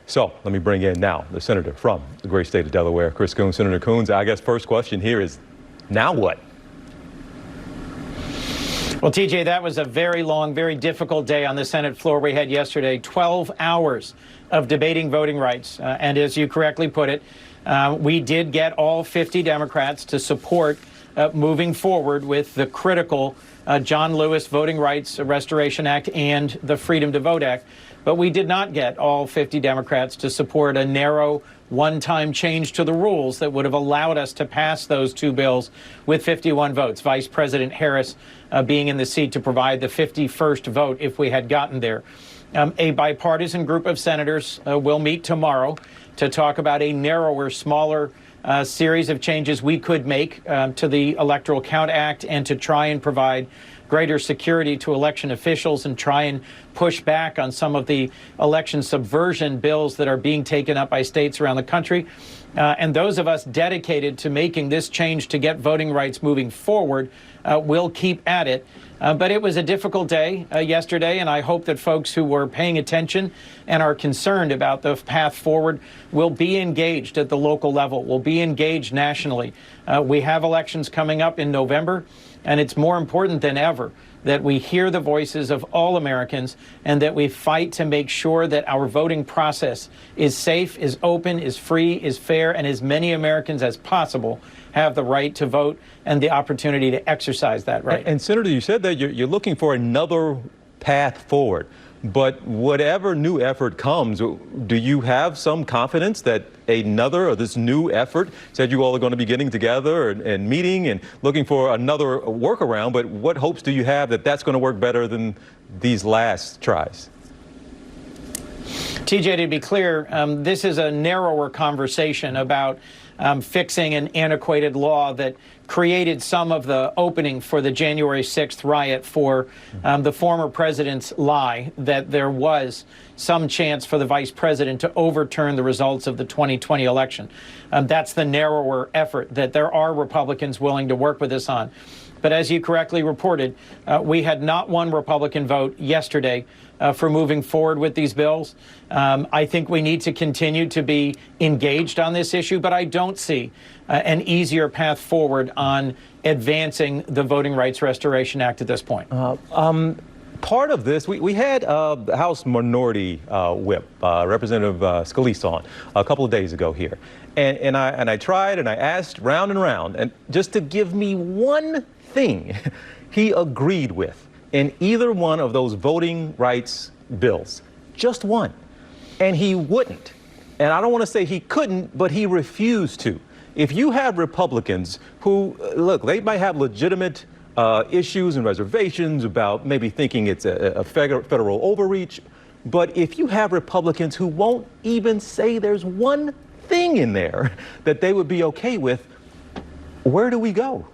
So let me bring in now the senator from the great state of Delaware, Chris Coons. Senator Coons, I guess first question here is, now what? Well, TJ, that was a very long, very difficult day on the Senate floor we had yesterday. 12 hours of debating voting rights. And as you correctly put it, we did get all 50 Democrats to support moving forward with the critical John Lewis Voting Rights Restoration Act and the Freedom to Vote Act. But we did not get all 50 Democrats to support a narrow one-time change to the rules that would have allowed us to pass those two bills with 51 votes. Vice President Harris being in the seat to provide the 51st vote if we had gotten there. A bipartisan group of senators will meet tomorrow to talk about a narrower, smaller series of changes we could make to the Electoral Count Act and to try and provide greater security to election officials and try and push back on some of the election subversion bills that are being taken up by states around the country. And those of us dedicated to making this change to get voting rights moving forward will keep at it. But it was a difficult day yesterday, and I hope that folks who were paying attention and are concerned about the path forward will be engaged at the local level, will be engaged nationally. We have elections coming up in November, and it's more important than ever that we hear the voices of all Americans and that we fight to make sure that our voting process is safe, is open, is free, is fair, and as many Americans as possible have the right to vote and the opportunity to exercise that right. And Senator, you said that you're looking for another path forward. But whatever new effort comes, do you have some confidence that this new effort, said you all are going to be getting together and meeting and looking for another workaround, but what hopes do you have that that's going to work better than these last tries? TJ, to be clear, this is a narrower conversation about fixing an antiquated law that created some of the opening for the January 6th riot for the former president's lie that there was some chance for the vice president to overturn the results of the 2020 election. That's the narrower effort that there are Republicans willing to work with us on. But as you correctly reported, we had not one Republican vote yesterday for moving forward with these bills. I think we need to continue to be engaged on this issue, but I don't see an easier path forward on advancing the Voting Rights Restoration Act at this point. Part of this, we had the House Minority Whip, Representative Scalise, on a couple of days ago here. And I tried and I asked round and round, and just to give me one thing he agreed with in either one of those voting rights bills, just one. And he wouldn't. And I don't want to say he couldn't, but he refused to. If you have Republicans who, look, they might have legitimate issues and reservations about maybe thinking it's a federal overreach, but if you have Republicans who won't even say there's one thing in there that they would be okay with, where do we go?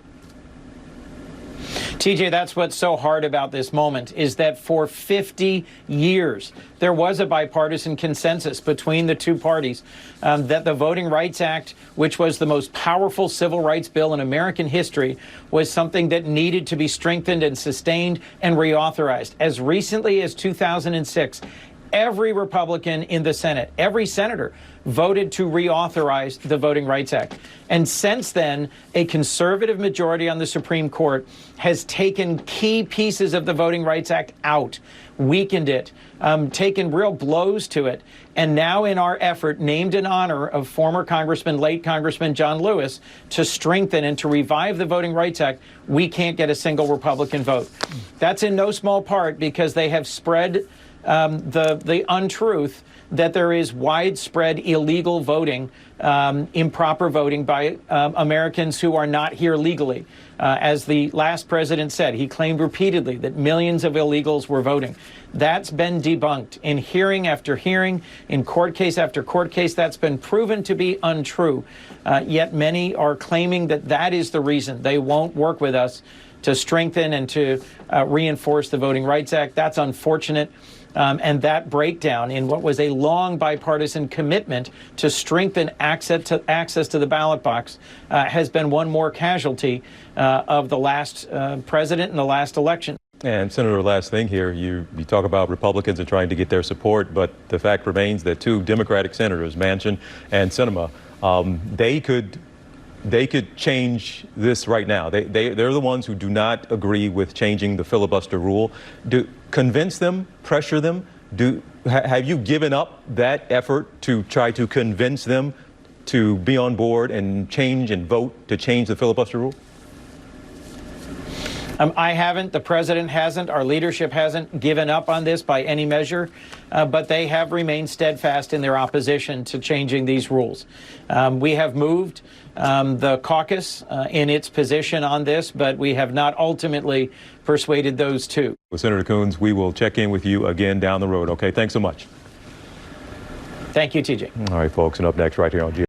TJ, that's what's so hard about this moment, is that for 50 years, there was a bipartisan consensus between the two parties that the Voting Rights Act, which was the most powerful civil rights bill in American history, was something that needed to be strengthened and sustained and reauthorized. As recently as 2006, every Republican in the Senate, every senator, voted to reauthorize the Voting Rights Act. And since then, a conservative majority on the Supreme Court has taken key pieces of the Voting Rights Act out, weakened it, taken real blows to it. And now in our effort, named in honor of former Congressman, late Congressman John Lewis, to strengthen and to revive the Voting Rights Act, we can't get a single Republican vote. That's in no small part because they have spread the untruth that there is widespread illegal voting, improper voting by Americans who are not here legally. As the last president said, he claimed repeatedly that millions of illegals were voting. That's been debunked in hearing after hearing, in court case after court case. That's been proven to be untrue. Yet many are claiming that that is the reason they won't work with us to strengthen and to reinforce the Voting Rights Act. That's unfortunate. And that breakdown in what was a long bipartisan commitment to strengthen access to the ballot box has been one more casualty of the last president and the last election. And Senator, last thing here, you talk about Republicans and trying to get their support, but the fact remains that two Democratic senators, Manchin and Sinema, they could change this right now. They're the ones who do not agree with changing the filibuster rule. Convince them, pressure them. Have you given up that effort to try to convince them to be on board and change and vote to change the filibuster rule? I haven't. The president hasn't. Our leadership hasn't given up on this by any measure, but they have remained steadfast in their opposition to changing these rules. We have moved the caucus in its position on this, but we have not ultimately persuaded those two. Well, Senator Coons, we will check in with you again down the road. Okay, thanks so much. Thank you, TJ. All right, folks, and up next right here on GMA3.